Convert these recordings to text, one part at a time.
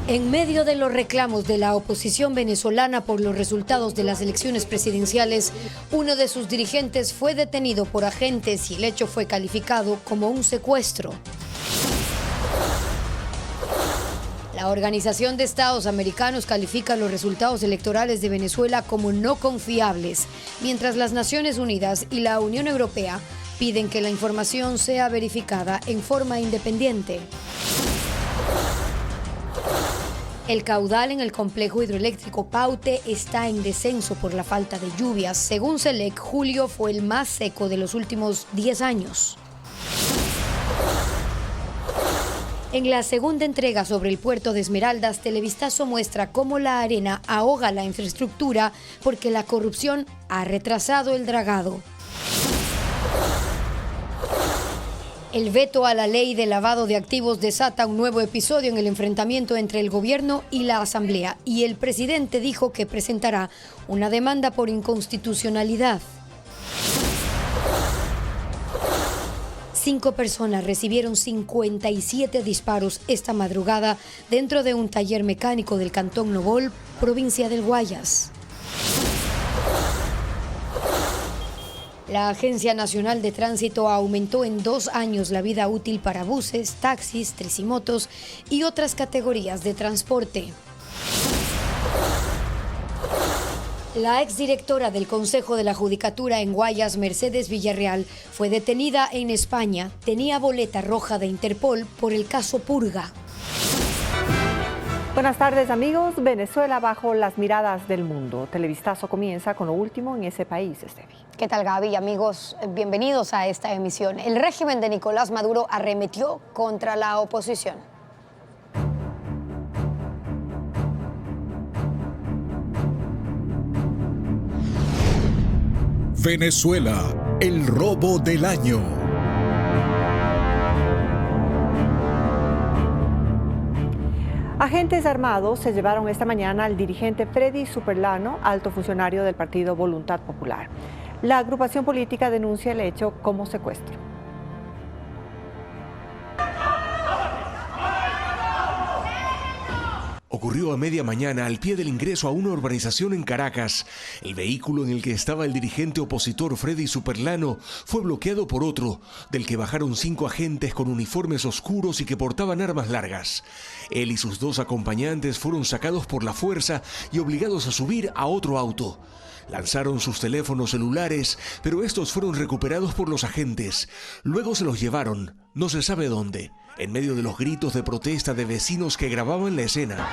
En medio de los reclamos de la oposición venezolana por los resultados de las elecciones presidenciales, uno de sus dirigentes fue detenido por agentes y el hecho fue calificado como un secuestro. La Organización de Estados Americanos califica los resultados electorales de Venezuela como no confiables, mientras las Naciones Unidas y la Unión Europea piden que la información sea verificada en forma independiente. El caudal en el complejo hidroeléctrico Paute está en descenso por la falta de lluvias. Según SELEC, julio fue el más seco de los últimos 10 años. En la segunda entrega sobre el puerto de Esmeraldas, Televistazo muestra cómo la arena ahoga la infraestructura porque la corrupción ha retrasado el dragado. El veto a la ley de lavado de activos desata un nuevo episodio en el enfrentamiento entre el gobierno y la Asamblea, y el presidente dijo que presentará una demanda por inconstitucionalidad. 5 personas recibieron 57 disparos esta madrugada dentro de un taller mecánico del Cantón Nobol, provincia del Guayas. La Agencia Nacional de Tránsito aumentó en 2 años la vida útil para buses, taxis, tricimotos y otras categorías de transporte. La exdirectora del Consejo de la Judicatura en Guayas, Mercedes Villarreal, fue detenida en España. Tenía boleta roja de Interpol por el caso Purga. Buenas tardes, amigos. Venezuela bajo las miradas del mundo. Televistazo comienza con lo último en ese país, Estevi. ¿Qué tal, Gaby? Amigos, bienvenidos a esta emisión. El régimen de Nicolás Maduro arremetió contra la oposición. Venezuela, el robo del año. Agentes armados se llevaron esta mañana al dirigente Freddy Superlano, alto funcionario del partido Voluntad Popular. La agrupación política denuncia el hecho como secuestro. Ocurrió a media mañana al pie del ingreso a una urbanización en Caracas. El vehículo en el que estaba el dirigente opositor Freddy Superlano fue bloqueado por otro, del que bajaron 5 agentes con uniformes oscuros y que portaban armas largas. Él y sus 2 acompañantes fueron sacados por la fuerza y obligados a subir a otro auto. Lanzaron sus teléfonos celulares, pero estos fueron recuperados por los agentes. Luego se los llevaron, no se sabe dónde, en medio de los gritos de protesta de vecinos que grababan la escena.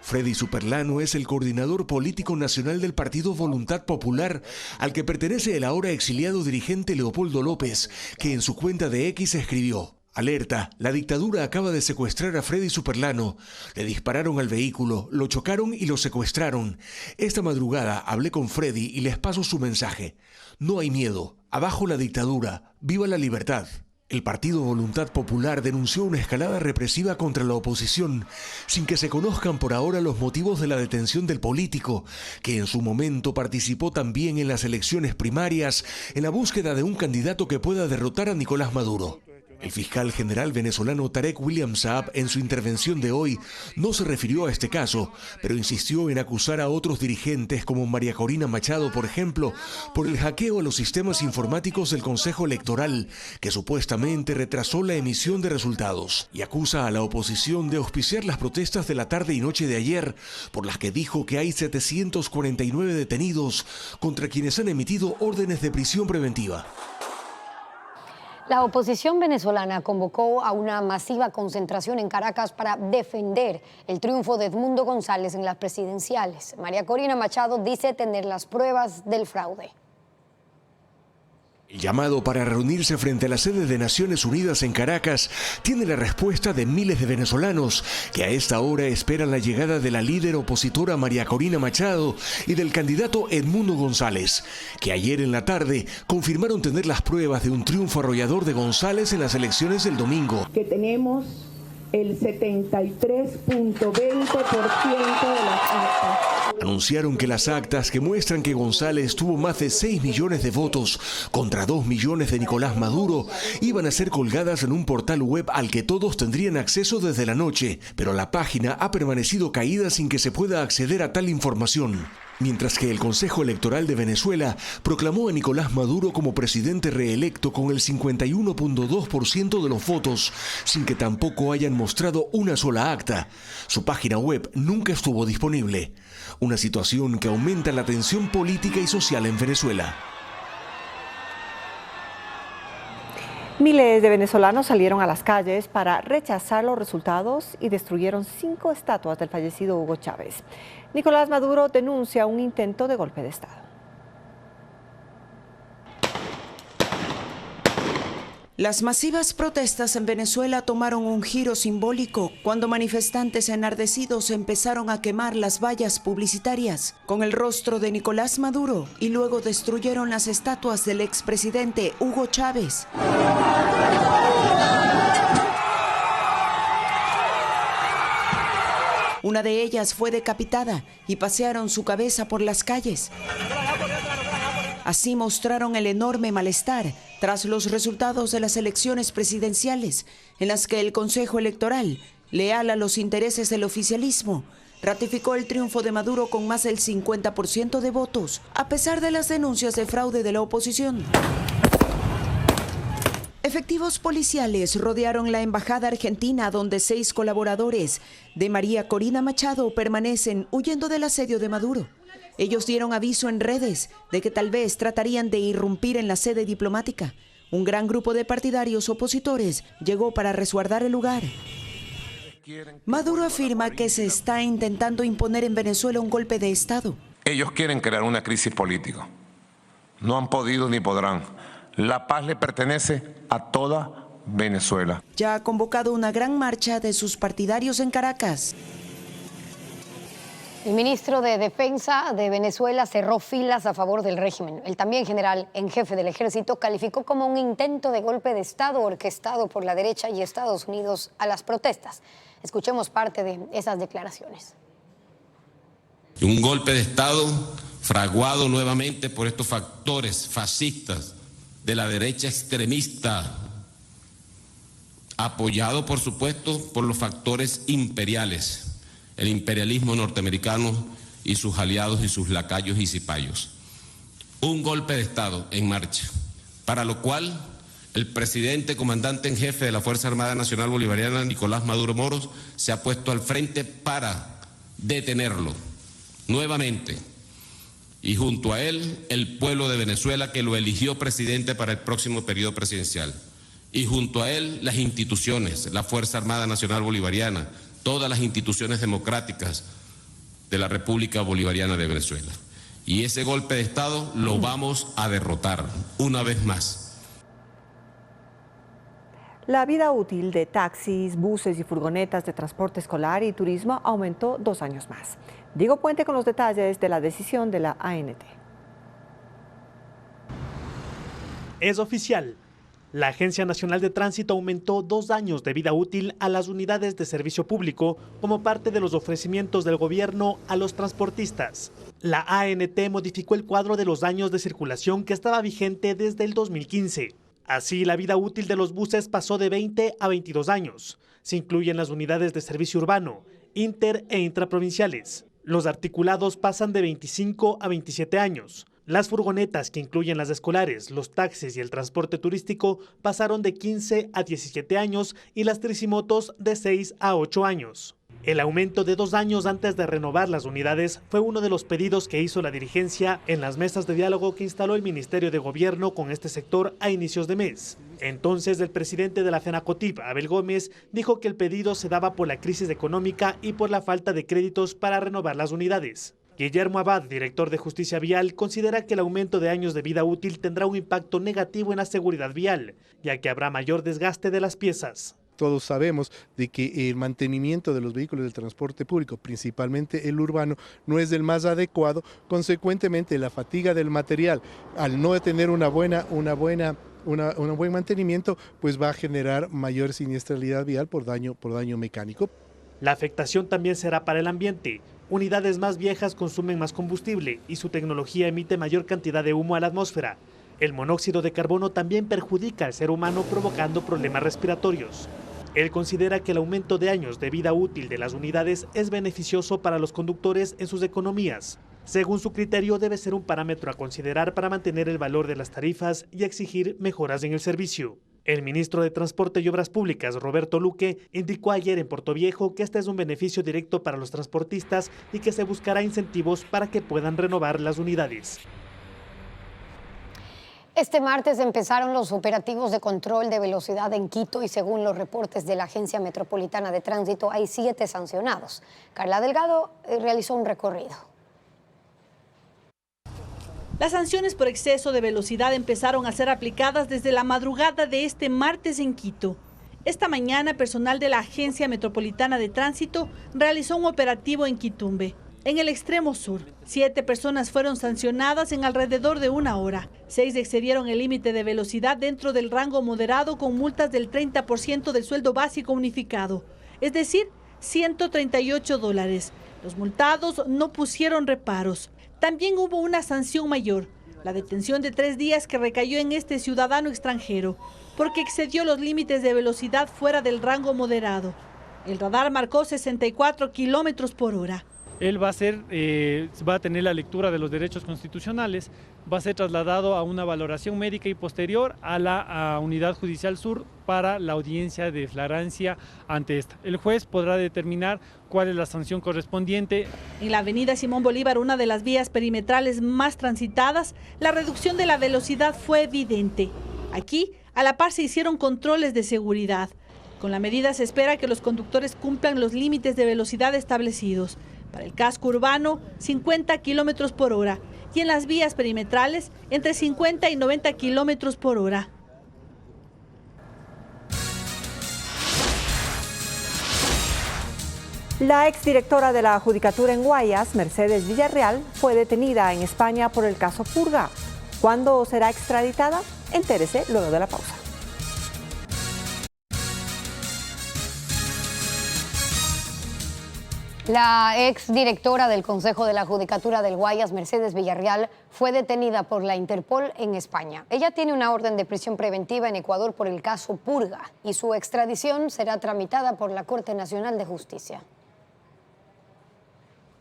Freddy Superlano es el coordinador político nacional del partido Voluntad Popular, al que pertenece el ahora exiliado dirigente Leopoldo López, que en su cuenta de X escribió: alerta, la dictadura acaba de secuestrar a Freddy Superlano. Le dispararon al vehículo, lo chocaron y lo secuestraron. Esta madrugada hablé con Freddy y les paso su mensaje. No hay miedo, abajo la dictadura, viva la libertad. El partido Voluntad Popular denunció una escalada represiva contra la oposición, sin que se conozcan por ahora los motivos de la detención del político, que en su momento participó también en las elecciones primarias en la búsqueda de un candidato que pueda derrotar a Nicolás Maduro. El fiscal general venezolano Tarek William Saab, en su intervención de hoy, no se refirió a este caso, pero insistió en acusar a otros dirigentes como María Corina Machado, por ejemplo, por el hackeo a los sistemas informáticos del Consejo Electoral, que supuestamente retrasó la emisión de resultados, y acusa a la oposición de auspiciar las protestas de la tarde y noche de ayer, por las que dijo que hay 749 detenidos contra quienes han emitido órdenes de prisión preventiva. La oposición venezolana convocó a una masiva concentración en Caracas para defender el triunfo de Edmundo González en las presidenciales. María Corina Machado dice tener las pruebas del fraude. El llamado para reunirse frente a la sede de Naciones Unidas en Caracas tiene la respuesta de miles de venezolanos que a esta hora esperan la llegada de la líder opositora María Corina Machado y del candidato Edmundo González, que ayer en la tarde confirmaron tener las pruebas de un triunfo arrollador de González en las elecciones del domingo. Que tenemos el 73.20% de las actas. Anunciaron que las actas que muestran que González tuvo más de 6 millones de votos contra 2 millones de Nicolás Maduro iban a ser colgadas en un portal web al que todos tendrían acceso desde la noche, pero la página ha permanecido caída sin que se pueda acceder a tal información. Mientras que el Consejo Electoral de Venezuela proclamó a Nicolás Maduro como presidente reelecto con el 51.2% de los votos, sin que tampoco hayan mostrado una sola acta. Su página web nunca estuvo disponible. Una situación que aumenta la tensión política y social en Venezuela. Miles de venezolanos salieron a las calles para rechazar los resultados y destruyeron 5 estatuas del fallecido Hugo Chávez. Nicolás Maduro denuncia un intento de golpe de Estado. Las masivas protestas en Venezuela tomaron un giro simbólico cuando manifestantes enardecidos empezaron a quemar las vallas publicitarias con el rostro de Nicolás Maduro y luego destruyeron las estatuas del expresidente Hugo Chávez. Una de ellas fue decapitada y pasearon su cabeza por las calles. Así mostraron el enorme malestar tras los resultados de las elecciones presidenciales, en las que el Consejo Electoral, leal a los intereses del oficialismo, ratificó el triunfo de Maduro con más del 50% de votos, a pesar de las denuncias de fraude de la oposición. Efectivos policiales rodearon la embajada argentina, donde 6 colaboradores de María Corina Machado permanecen huyendo del asedio de Maduro. Ellos dieron aviso en redes de que tal vez tratarían de irrumpir en la sede diplomática. Un gran grupo de partidarios opositores llegó para resguardar el lugar. Maduro afirma que se está intentando imponer en Venezuela un golpe de Estado. Ellos quieren crear una crisis política. No han podido ni podrán. La paz le pertenece a toda Venezuela. Ya ha convocado una gran marcha de sus partidarios en Caracas. El ministro de Defensa de Venezuela cerró filas a favor del régimen. El también general en jefe del ejército calificó como un intento de golpe de Estado orquestado por la derecha y Estados Unidos a las protestas. Escuchemos parte de esas declaraciones. Un golpe de Estado fraguado nuevamente por estos factores fascistas de la derecha extremista, apoyado por supuesto por los factores imperiales, el imperialismo norteamericano y sus aliados y sus lacayos y cipayos. Un golpe de Estado en marcha, para lo cual el presidente comandante en jefe de la Fuerza Armada Nacional Bolivariana, Nicolás Maduro Moros, se ha puesto al frente para detenerlo nuevamente. Y junto a él, el pueblo de Venezuela, que lo eligió presidente para el próximo periodo presidencial. Y junto a él, las instituciones, la Fuerza Armada Nacional Bolivariana, todas las instituciones democráticas de la República Bolivariana de Venezuela. Y ese golpe de Estado lo vamos a derrotar una vez más. La vida útil de taxis, buses y furgonetas de transporte escolar y turismo aumentó 2 años más. Diego Puente con los detalles de la decisión de la ANT. Es oficial. La Agencia Nacional de Tránsito aumentó 2 años de vida útil a las unidades de servicio público como parte de los ofrecimientos del gobierno a los transportistas. La ANT modificó el cuadro de los años de circulación que estaba vigente desde el 2015. Así, la vida útil de los buses pasó de 20 a 22 años. Se incluyen las unidades de servicio urbano, inter e intraprovinciales. Los articulados pasan de 25 a 27 años. Las furgonetas, que incluyen las escolares, los taxis y el transporte turístico, pasaron de 15 a 17 años y las tricimotos de 6 a 8 años. El aumento de 2 años antes de renovar las unidades fue uno de los pedidos que hizo la dirigencia en las mesas de diálogo que instaló el Ministerio de Gobierno con este sector a inicios de mes. Entonces, el presidente de la FENACOTIP, Abel Gómez, dijo que el pedido se daba por la crisis económica y por la falta de créditos para renovar las unidades. Guillermo Abad, director de Justicia Vial, considera que el aumento de años de vida útil tendrá un impacto negativo en la seguridad vial, ya que habrá mayor desgaste de las piezas. Todos sabemos de que el mantenimiento de los vehículos del transporte público, principalmente el urbano, no es el más adecuado. Consecuentemente, la fatiga del material, al no tener una buena un buen mantenimiento, pues va a generar mayor siniestralidad vial por daño mecánico. La afectación también será para el ambiente. Unidades más viejas consumen más combustible y su tecnología emite mayor cantidad de humo a la atmósfera. El monóxido de carbono también perjudica al ser humano, provocando problemas respiratorios. Él considera que el aumento de años de vida útil de las unidades es beneficioso para los conductores en sus economías. Según su criterio, debe ser un parámetro a considerar para mantener el valor de las tarifas y exigir mejoras en el servicio. El ministro de Transporte y Obras Públicas, Roberto Luque, indicó ayer en Portoviejo que este es un beneficio directo para los transportistas y que se buscará incentivos para que puedan renovar las unidades. Este martes empezaron los operativos de control de velocidad en Quito y según los reportes de la Agencia Metropolitana de Tránsito hay 7 sancionados. Carla Delgado realizó un recorrido. Las sanciones por exceso de velocidad empezaron a ser aplicadas desde la madrugada de este martes en Quito. Esta mañana, personal de la Agencia Metropolitana de Tránsito realizó un operativo en Quitumbe, en el extremo sur. 7 personas fueron sancionadas en alrededor de 1 hora. 6 excedieron el límite de velocidad dentro del rango moderado con multas del 30% del sueldo básico unificado, es decir, $138. Los multados no pusieron reparos. También hubo una sanción mayor, la detención de 3 días que recayó en este ciudadano extranjero, porque excedió los límites de velocidad fuera del rango moderado. El radar marcó 64 kilómetros por hora. Él va a tener la lectura de los derechos constitucionales, va a ser trasladado a una valoración médica y posterior a la Unidad Judicial Sur para la audiencia de flagrancia ante esta. El juez podrá determinar cuál es la sanción correspondiente. En la avenida Simón Bolívar, una de las vías perimetrales más transitadas, la reducción de la velocidad fue evidente. Aquí, a la par se hicieron controles de seguridad. Con la medida se espera que los conductores cumplan los límites de velocidad establecidos. Para el casco urbano, 50 kilómetros por hora y en las vías perimetrales, entre 50 y 90 kilómetros por hora. La exdirectora de la Judicatura en Guayas, Mercedes Villarreal, fue detenida en España por el caso Purga. ¿Cuándo será extraditada? Entérese luego de la pausa. La exdirectora del Consejo de la Judicatura del Guayas, Mercedes Villarreal, fue detenida por la Interpol en España. Ella tiene una orden de prisión preventiva en Ecuador por el caso Purga y su extradición será tramitada por la Corte Nacional de Justicia.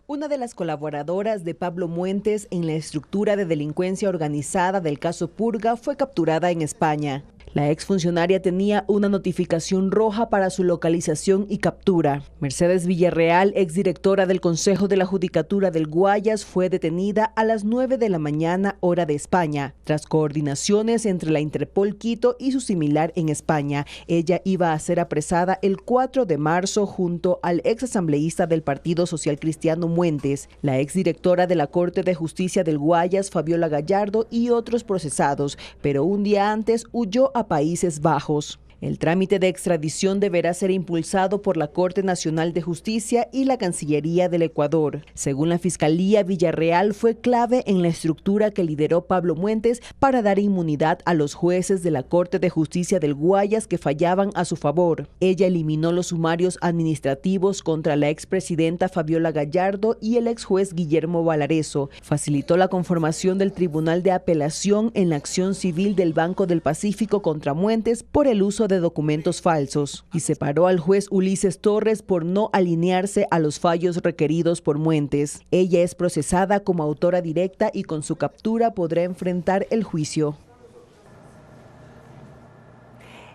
Una de las colaboradoras de Pablo Muentes en la estructura de delincuencia organizada del caso Purga fue capturada en España. La exfuncionaria tenía una notificación roja para su localización y captura. Mercedes Villarreal, exdirectora del Consejo de la Judicatura del Guayas, fue detenida a las 9 de la mañana, hora de España, tras coordinaciones entre la Interpol Quito y su similar en España. Ella iba a ser apresada el 4 de marzo junto al exasambleísta del Partido Social Cristiano Muentes, la exdirectora de la Corte de Justicia del Guayas, Fabiola Gallardo, y otros procesados, pero un día antes huyó a Países Bajos. El trámite de extradición deberá ser impulsado por la Corte Nacional de Justicia y la Cancillería del Ecuador. Según la Fiscalía, Villarreal fue clave en la estructura que lideró Pablo Muentes para dar inmunidad a los jueces de la Corte de Justicia del Guayas que fallaban a su favor. Ella eliminó los sumarios administrativos contra la expresidenta Fabiola Gallardo y el exjuez Guillermo Valareso. Facilitó la conformación del Tribunal de Apelación en la acción civil del Banco del Pacífico contra Muentes por el uso de documentos falsos y separó al juez Ulises Torres por no alinearse a los fallos requeridos por Muentes. Ella es procesada como autora directa y con su captura podrá enfrentar el juicio.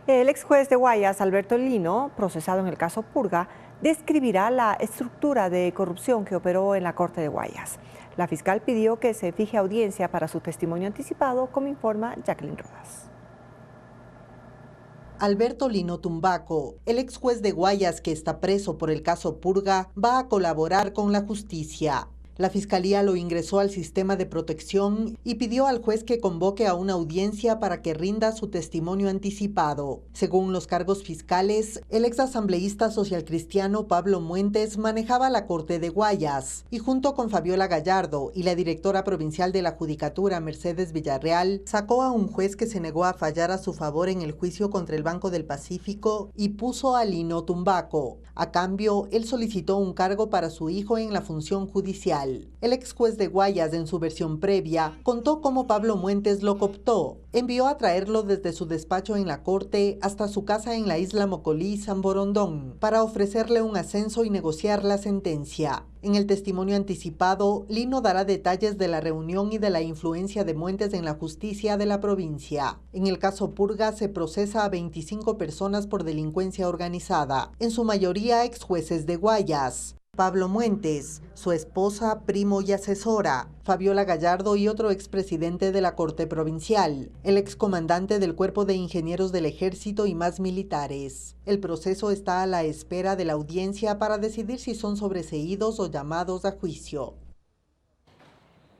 El ex juez de Guayas, Alberto Lino, procesado en el caso Purga, describirá la estructura de corrupción que operó en la Corte de Guayas. La fiscal pidió que se fije audiencia para su testimonio anticipado, como informa Jacqueline Rodas. Alberto Lino Tumbaco, el ex juez de Guayas que está preso por el caso Purga, va a colaborar con la justicia. La fiscalía lo ingresó al sistema de protección y pidió al juez que convoque a una audiencia para que rinda su testimonio anticipado. Según los cargos fiscales, el exasambleísta socialcristiano Pablo Muentes manejaba la Corte de Guayas y junto con Fabiola Gallardo y la directora provincial de la Judicatura, Mercedes Villarreal, sacó a un juez que se negó a fallar a su favor en el juicio contra el Banco del Pacífico y puso a Lino Tumbaco. A cambio, él solicitó un cargo para su hijo en la función judicial. El ex juez de Guayas, en su versión previa, contó cómo Pablo Muentes lo cooptó. Envió a traerlo desde su despacho en la corte hasta su casa en la isla Mocolí, San Borondón, para ofrecerle un ascenso y negociar la sentencia. En el testimonio anticipado, Lino dará detalles de la reunión y de la influencia de Muentes en la justicia de la provincia. En el caso Purga se procesa a 25 personas por delincuencia organizada, en su mayoría ex jueces de Guayas. Pablo Muentes, su esposa, primo y asesora, Fabiola Gallardo y otro expresidente de la Corte Provincial, el excomandante del Cuerpo de Ingenieros del Ejército y más militares. El proceso está a la espera de la audiencia para decidir si son sobreseídos o llamados a juicio.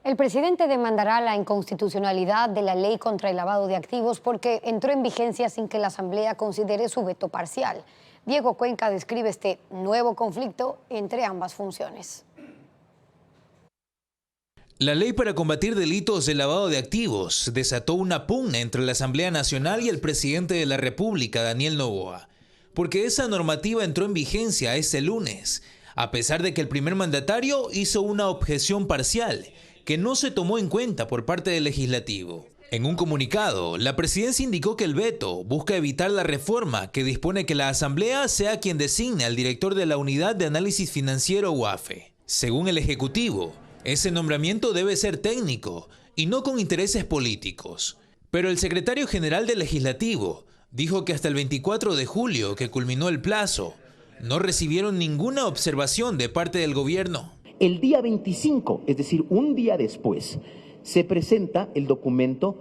El presidente demandará la inconstitucionalidad de la ley contra el lavado de activos porque entró en vigencia sin que la Asamblea considere su veto parcial. Diego Cuenca describe este nuevo conflicto entre ambas funciones. La ley para combatir delitos de lavado de activos desató una pugna entre la Asamblea Nacional y el presidente de la República, Daniel Noboa, porque esa normativa entró en vigencia este lunes, a pesar de que el primer mandatario hizo una objeción parcial que no se tomó en cuenta por parte del legislativo. En un comunicado, la presidencia indicó que el veto busca evitar la reforma que dispone que la Asamblea sea quien designe al director de la Unidad de Análisis Financiero UAFE. Según el Ejecutivo, ese nombramiento debe ser técnico y no con intereses políticos. Pero el secretario general del Legislativo dijo que hasta el 24 de julio, que culminó el plazo, no recibieron ninguna observación de parte del gobierno. El día 25, es decir, un día después, se presenta el documento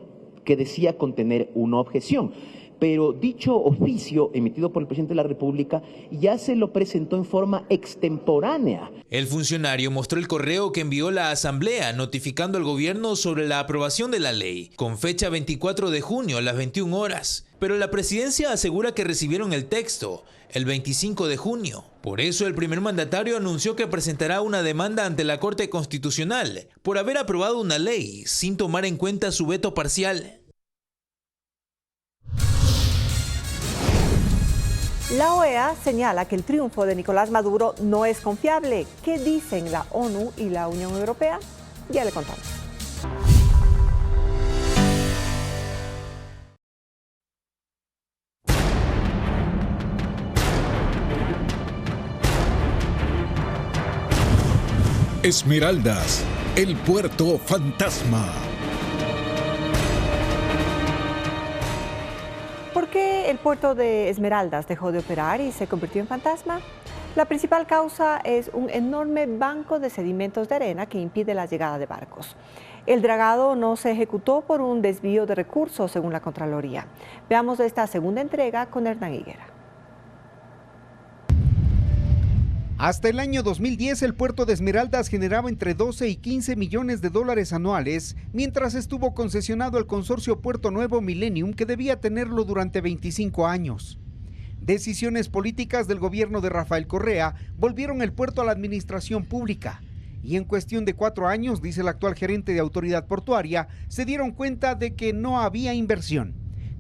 que decía contener una objeción, pero dicho oficio emitido por el presidente de la República ya se lo presentó en forma extemporánea. El funcionario mostró el correo que envió la Asamblea notificando al gobierno sobre la aprobación de la ley, con fecha 24 de junio a las 21 horas. Pero la presidencia asegura que recibieron el texto el 25 de junio. Por eso el primer mandatario anunció que presentará una demanda ante la Corte Constitucional por haber aprobado una ley sin tomar en cuenta su veto parcial. La OEA señala que el triunfo de Nicolás Maduro no es confiable. ¿Qué dicen la ONU y la Unión Europea? Ya le contamos. Esmeraldas, el puerto fantasma. ¿Por qué el puerto de Esmeraldas dejó de operar y se convirtió en fantasma? La principal causa es un enorme banco de sedimentos de arena que impide la llegada de barcos. El dragado no se ejecutó por un desvío de recursos, según la Contraloría. Veamos esta segunda entrega con Hernán Higuera. Hasta el año 2010, el puerto de Esmeraldas generaba entre 12 y 15 millones de dólares anuales, mientras estuvo concesionado al consorcio Puerto Nuevo Millennium, que debía tenerlo durante 25 años. Decisiones políticas del gobierno de Rafael Correa volvieron el puerto a la administración pública. Y en cuestión de 4 años, dice el actual gerente de Autoridad Portuaria, se dieron cuenta de que no había inversión,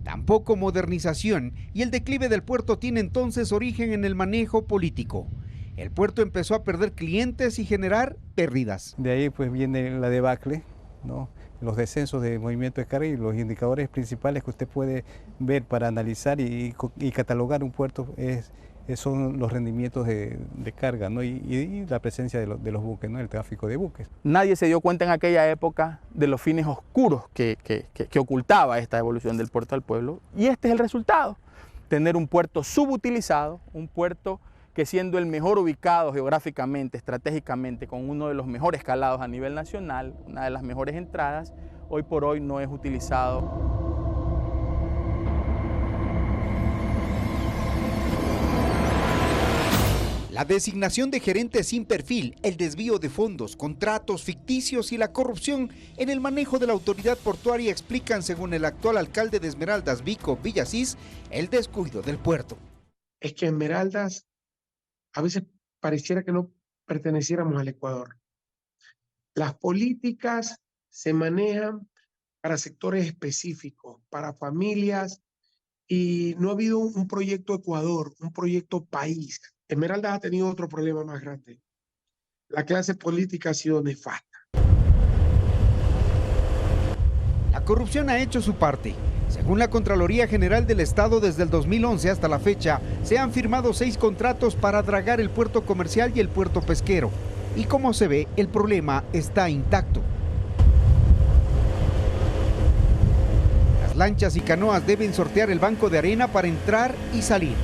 tampoco modernización, y el declive del puerto tiene entonces origen en el manejo político. El puerto empezó a perder clientes y generar pérdidas. De ahí pues viene la debacle, ¿no? Los descensos de movimiento de carga y los indicadores principales que usted puede ver para analizar y catalogar un puerto son los rendimientos de carga, ¿no? y la presencia de los buques, ¿no? El tráfico de buques. Nadie se dio cuenta en aquella época de los fines oscuros que ocultaba esta evolución del puerto al pueblo, y este es el resultado: tener un puerto subutilizado, un puerto que, siendo el mejor ubicado geográficamente, estratégicamente, con uno de los mejores calados a nivel nacional, una de las mejores entradas, hoy por hoy no es utilizado. La La designación de gerentes sin perfil, el desvío de fondos, contratos ficticios y la corrupción en el manejo de la autoridad portuaria explican, según el actual alcalde de Esmeraldas, Vico Villasís, el descuido del puerto. Es que Esmeraldas a veces pareciera que no perteneciéramos al Ecuador. Las políticas se manejan para sectores específicos, para familias, y no ha habido un proyecto Ecuador, un proyecto país. Esmeraldas ha tenido otro problema más grande. La clase política ha sido nefasta. La corrupción ha hecho su parte. Según la Contraloría General del Estado, desde el 2011 hasta la fecha, se han firmado 6 contratos para dragar el puerto comercial y el puerto pesquero. Y como se ve, el problema está intacto. Las lanchas y canoas deben sortear el banco de arena para entrar y salir.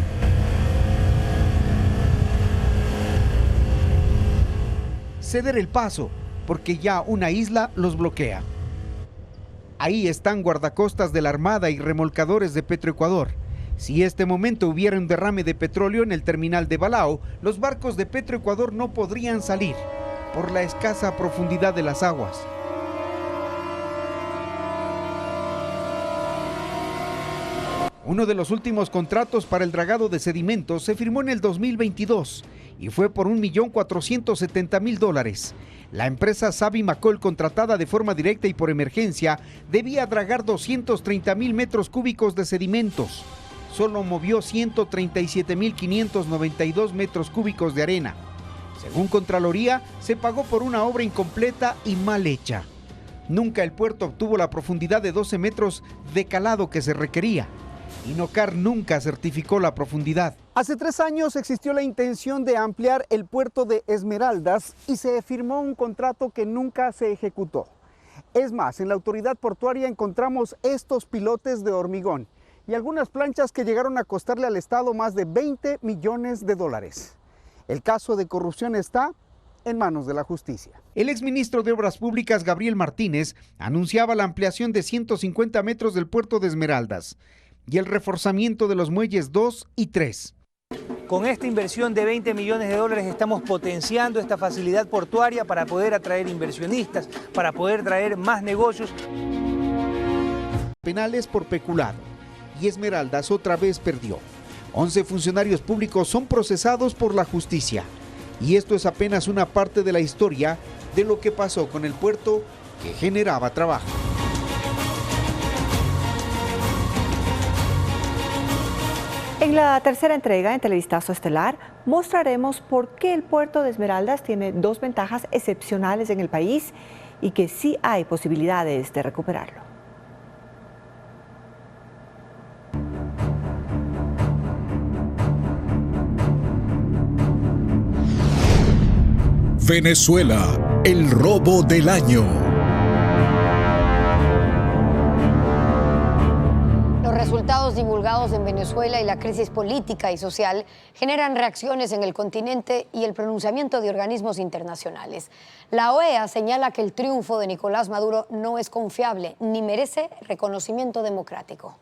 Ceder el paso, porque ya una isla los bloquea. Ahí están guardacostas de la Armada y remolcadores de Petroecuador. Si este momento hubiera un derrame de petróleo en el terminal de Balao, los barcos de Petroecuador no podrían salir por la escasa profundidad de las aguas. Uno de los últimos contratos para el dragado de sedimentos se firmó en el 2022 y fue por $1.470.000. La empresa Savi Macol, contratada de forma directa y por emergencia, debía dragar 230.000 metros cúbicos de sedimentos. Solo movió 137.592 metros cúbicos de arena. Según Contraloría, se pagó por una obra incompleta y mal hecha. Nunca el puerto obtuvo la profundidad de 12 metros de calado que se requería. Inocar nunca certificó la profundidad. Hace 3 años existió la intención de ampliar el puerto de Esmeraldas y se firmó un contrato que nunca se ejecutó. Es más, en la autoridad portuaria encontramos estos pilotes de hormigón y algunas planchas que llegaron a costarle al Estado más de $20 millones. El caso de corrupción está en manos de la justicia. El exministro de Obras Públicas, Gabriel Martínez, anunciaba la ampliación de 150 metros del puerto de Esmeraldas y el reforzamiento de los muelles 2 y 3. Con esta inversión de $20 millones estamos potenciando esta facilidad portuaria para poder atraer inversionistas, para poder traer más negocios. Penales por peculado. Y Esmeraldas otra vez perdió. 11 funcionarios públicos son procesados por la justicia. Y esto es apenas una parte de la historia de lo que pasó con el puerto que generaba trabajo. En la tercera entrega en Televistazo Estelar mostraremos por qué el puerto de Esmeraldas tiene 2 ventajas excepcionales en el país y que sí hay posibilidades de recuperarlo. Venezuela, el robo del año. Los resultados divulgados en Venezuela y la crisis política y social generan reacciones en el continente y el pronunciamiento de organismos internacionales. La OEA señala que el triunfo de Nicolás Maduro no es confiable ni merece reconocimiento democrático.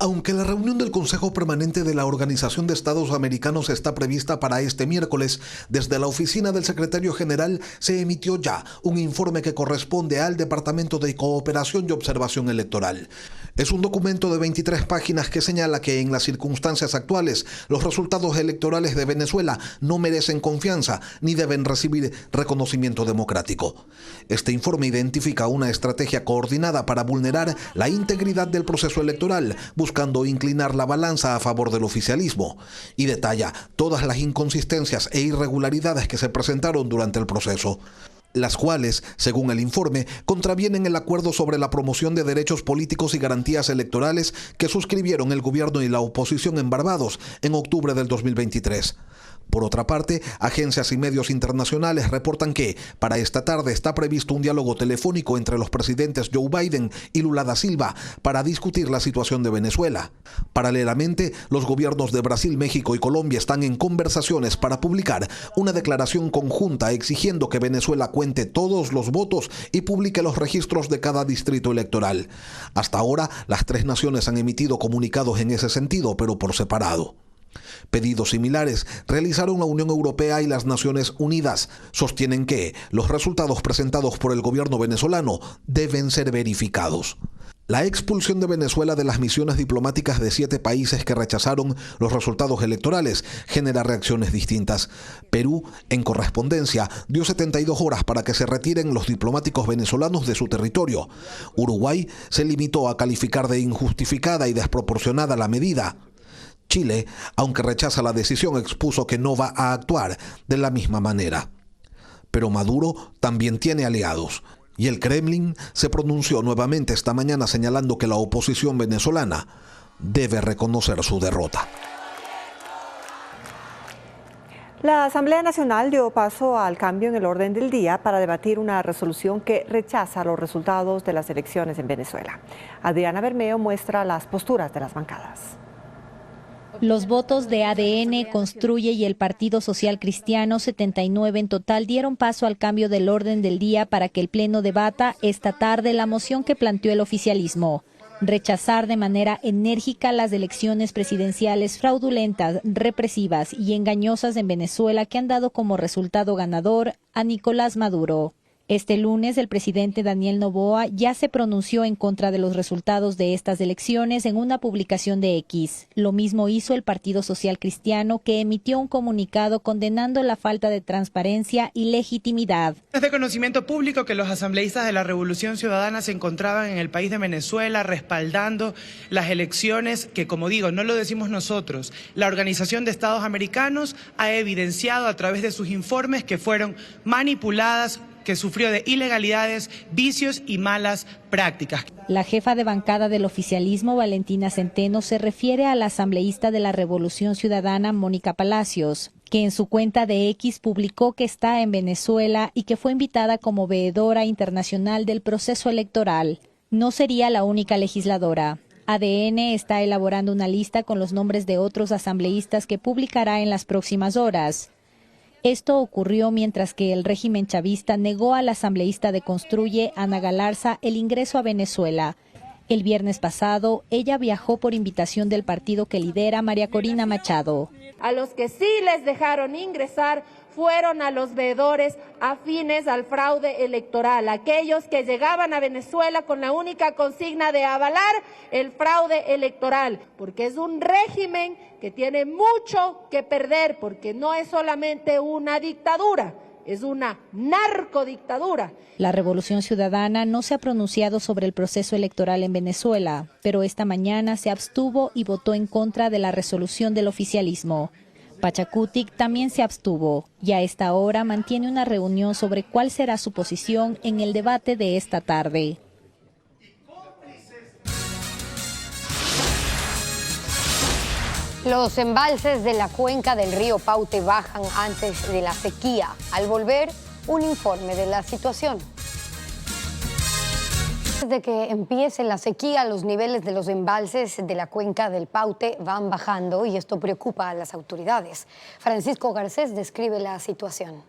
Aunque la reunión del Consejo Permanente de la Organización de Estados Americanos está prevista para este miércoles, desde la oficina del secretario general se emitió ya un informe que corresponde al Departamento de Cooperación y Observación Electoral. Es un documento de 23 páginas que señala que en las circunstancias actuales los resultados electorales de Venezuela no merecen confianza ni deben recibir reconocimiento democrático. Este informe identifica una estrategia coordinada para vulnerar la integridad del proceso electoral, buscando inclinar la balanza a favor del oficialismo, y detalla todas las inconsistencias e irregularidades que se presentaron durante el proceso, las cuales, según el informe, contravienen el acuerdo sobre la promoción de derechos políticos y garantías electorales que suscribieron el gobierno y la oposición en Barbados en octubre del 2023. Por otra parte, agencias y medios internacionales reportan que para esta tarde está previsto un diálogo telefónico entre los presidentes Joe Biden y Lula da Silva para discutir la situación de Venezuela. Paralelamente, los gobiernos de Brasil, México y Colombia están en conversaciones para publicar una declaración conjunta exigiendo que Venezuela cuente todos los votos y publique los registros de cada distrito electoral. Hasta ahora, las 3 naciones han emitido comunicados en ese sentido, pero por separado. Pedidos similares realizaron la Unión Europea y las Naciones Unidas. Sostienen que los resultados presentados por el gobierno venezolano deben ser verificados. La expulsión de Venezuela de las misiones diplomáticas de 7 países que rechazaron los resultados electorales genera reacciones distintas. Perú, en correspondencia, dio 72 horas para que se retiren los diplomáticos venezolanos de su territorio. Uruguay se limitó a calificar de injustificada y desproporcionada la medida. Chile, aunque rechaza la decisión, expuso que no va a actuar de la misma manera. Pero Maduro también tiene aliados. Y el Kremlin se pronunció nuevamente esta mañana señalando que la oposición venezolana debe reconocer su derrota. La Asamblea Nacional dio paso al cambio en el orden del día para debatir una resolución que rechaza los resultados de las elecciones en Venezuela. Adriana Bermeo muestra las posturas de las bancadas. Los votos de ADN, Construye y el Partido Social Cristiano, 79 en total, dieron paso al cambio del orden del día para que el Pleno debata esta tarde la moción que planteó el oficialismo: rechazar de manera enérgica las elecciones presidenciales fraudulentas, represivas y engañosas en Venezuela que han dado como resultado ganador a Nicolás Maduro. Este lunes, el presidente Daniel Noboa ya se pronunció en contra de los resultados de estas elecciones en una publicación de X. Lo mismo hizo el Partido Social Cristiano, que emitió un comunicado condenando la falta de transparencia y legitimidad. Es de conocimiento público que los asambleístas de la Revolución Ciudadana se encontraban en el país de Venezuela respaldando las elecciones que, como digo, no lo decimos nosotros. La Organización de Estados Americanos ha evidenciado a través de sus informes que fueron manipuladas, que sufrió de ilegalidades, vicios y malas prácticas. La jefa de bancada del oficialismo, Valentina Centeno, se refiere a la asambleísta de la Revolución Ciudadana, Mónica Palacios, que en su cuenta de X publicó que está en Venezuela y que fue invitada como veedora internacional del proceso electoral. No sería la única legisladora. ADN está elaborando una lista con los nombres de otros asambleístas que publicará en las próximas horas. Esto ocurrió mientras que el régimen chavista negó a la asambleísta de Construye, Ana Galarza, el ingreso a Venezuela. El viernes pasado, ella viajó por invitación del partido que lidera María Corina Machado. A los que sí les dejaron ingresar fueron a los veedores afines al fraude electoral, aquellos que llegaban a Venezuela con la única consigna de avalar el fraude electoral, porque es un régimen que tiene mucho que perder, porque no es solamente una dictadura, es una narcodictadura. La Revolución Ciudadana no se ha pronunciado sobre el proceso electoral en Venezuela, pero esta mañana se abstuvo y votó en contra de la resolución del oficialismo. Pachacutic también se abstuvo y a esta hora mantiene una reunión sobre cuál será su posición en el debate de esta tarde. Los embalses de la cuenca del río Paute bajan antes de la sequía. Al volver, un informe de la situación. Desde que empiece la sequía, los niveles de los embalses de la cuenca del Paute van bajando y esto preocupa a las autoridades. Francisco Garcés describe la situación.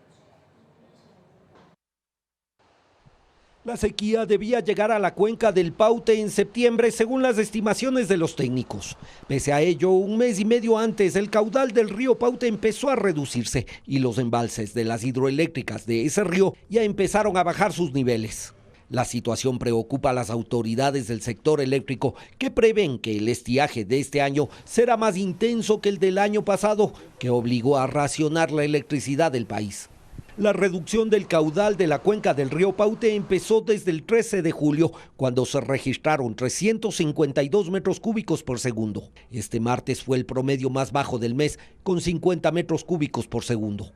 La sequía debía llegar a la cuenca del Paute en septiembre, según las estimaciones de los técnicos. Pese a ello, un mes y medio antes, el caudal del río Paute empezó a reducirse y los embalses de las hidroeléctricas de ese río ya empezaron a bajar sus niveles. La situación preocupa a las autoridades del sector eléctrico, que prevén que el estiaje de este año será más intenso que el del año pasado, que obligó a racionar la electricidad del país. La reducción del caudal de la cuenca del río Paute empezó desde el 13 de julio, cuando se registraron 352 metros cúbicos por segundo. Este martes fue el promedio más bajo del mes, con 50 metros cúbicos por segundo.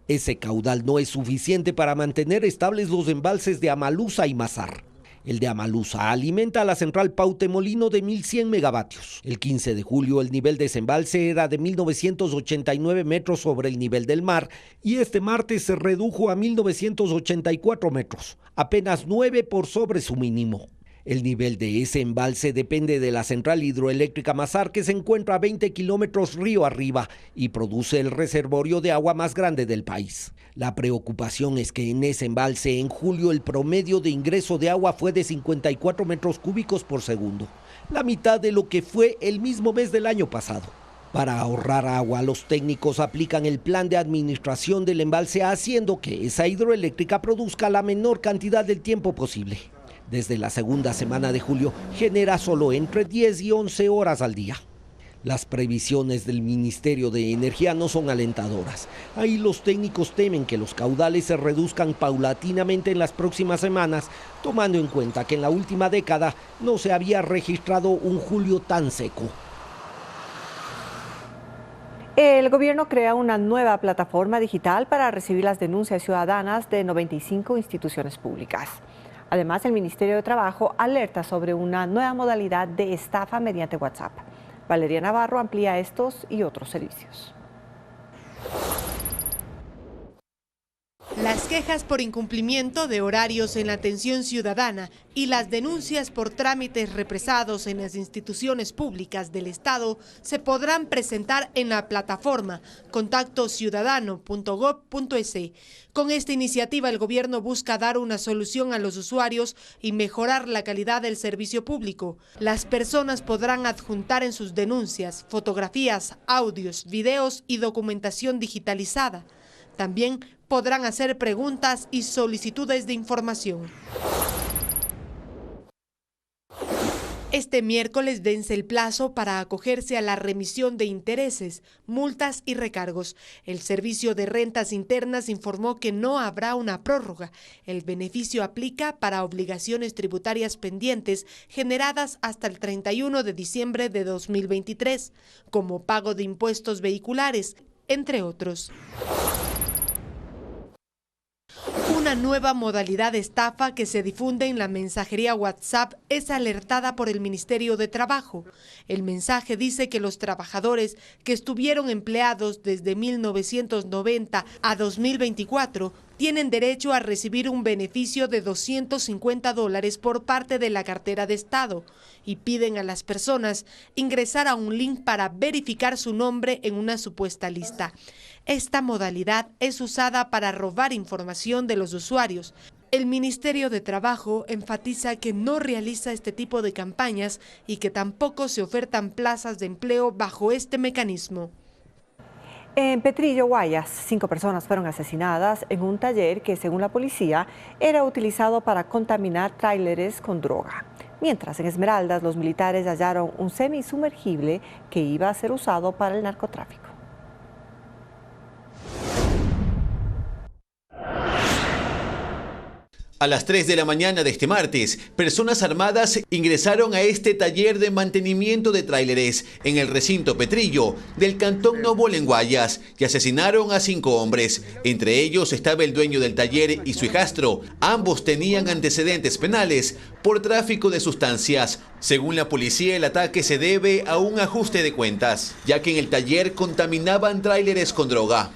Ese caudal no es suficiente para mantener estables los embalses de Amalusa y Mazar. El de Amalusa alimenta a la central Paute Molino de 1.100 megavatios. El 15 de julio el nivel de ese embalse era de 1.989 metros sobre el nivel del mar y este martes se redujo a 1.984 metros, apenas 9 por sobre su mínimo. El nivel de ese embalse depende de la central hidroeléctrica Mazar, que se encuentra a 20 kilómetros río arriba y produce el reservorio de agua más grande del país. La preocupación es que en ese embalse en julio el promedio de ingreso de agua fue de 54 metros cúbicos por segundo, la mitad de lo que fue el mismo mes del año pasado. Para ahorrar agua, los técnicos aplican el plan de administración del embalse haciendo que esa hidroeléctrica produzca la menor cantidad del tiempo posible. Desde la segunda semana de julio genera solo entre 10 y 11 horas al día. Las previsiones del Ministerio de Energía no son alentadoras. Ahí los técnicos temen que los caudales se reduzcan paulatinamente en las próximas semanas, tomando en cuenta que en la última década no se había registrado un julio tan seco. El gobierno crea una nueva plataforma digital para recibir las denuncias ciudadanas de 95 instituciones públicas. Además, el Ministerio de Trabajo alerta sobre una nueva modalidad de estafa mediante WhatsApp. Valeria Navarro amplía estos y otros servicios. Las quejas por incumplimiento de horarios en la atención ciudadana y las denuncias por trámites represados en las instituciones públicas del Estado se podrán presentar en la plataforma contactociudadano.gov.es. Con esta iniciativa, el gobierno busca dar una solución a los usuarios y mejorar la calidad del servicio público. Las personas podrán adjuntar en sus denuncias fotografías, audios, videos y documentación digitalizada. También podrán hacer preguntas y solicitudes de información. Este miércoles vence el plazo para acogerse a la remisión de intereses, multas y recargos. El Servicio de Rentas Internas informó que no habrá una prórroga. El beneficio aplica para obligaciones tributarias pendientes generadas hasta el 31 de diciembre de 2023, como pago de impuestos vehiculares, entre otros. Una nueva modalidad de estafa que se difunde en la mensajería WhatsApp es alertada por el Ministerio de Trabajo. El mensaje dice que los trabajadores que estuvieron empleados desde 1990 a 2024 tienen derecho a recibir un beneficio de $250 por parte de la cartera de Estado y piden a las personas ingresar a un link para verificar su nombre en una supuesta lista. Esta modalidad es usada para robar información de los usuarios. El Ministerio de Trabajo enfatiza que no realiza este tipo de campañas y que tampoco se ofertan plazas de empleo bajo este mecanismo. En Petrillo, Guayas, 5 personas fueron asesinadas en un taller que, según la policía, era utilizado para contaminar tráileres con droga. Mientras en Esmeraldas, los militares hallaron un semisumergible que iba a ser usado para el narcotráfico. A las 3 de la mañana de este martes, personas armadas ingresaron a este taller de mantenimiento de tráileres en el recinto Petrillo del cantón Nóvol en Guayas y asesinaron a 5 hombres. Entre ellos estaba el dueño del taller y su hijastro. Ambos tenían antecedentes penales por tráfico de sustancias. Según la policía, el ataque se debe a un ajuste de cuentas, ya que en el taller contaminaban tráileres con droga.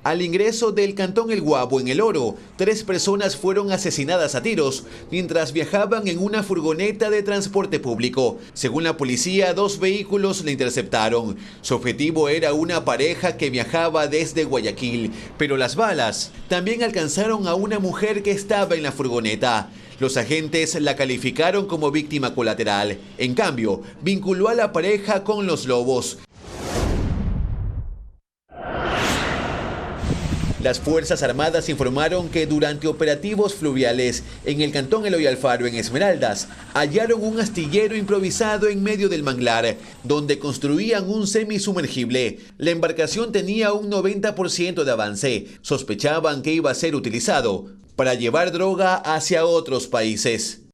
Al ingreso del cantón El Guabo en El Oro, 3 personas fueron asesinadas a tiros mientras viajaban en una furgoneta de transporte público. Según la policía, 2 vehículos la interceptaron. Su objetivo era una pareja que viajaba desde Guayaquil, pero las balas también alcanzaron a una mujer que estaba en la furgoneta. Los agentes la calificaron como víctima colateral. En cambio, vinculó a la pareja con los lobos. Las Fuerzas Armadas informaron que durante operativos fluviales en el cantón Eloy Alfaro, en Esmeraldas, hallaron un astillero improvisado en medio del manglar, donde construían un semisumergible. La embarcación tenía un 90% de avance. Sospechaban que iba a ser utilizado para llevar droga hacia otros países.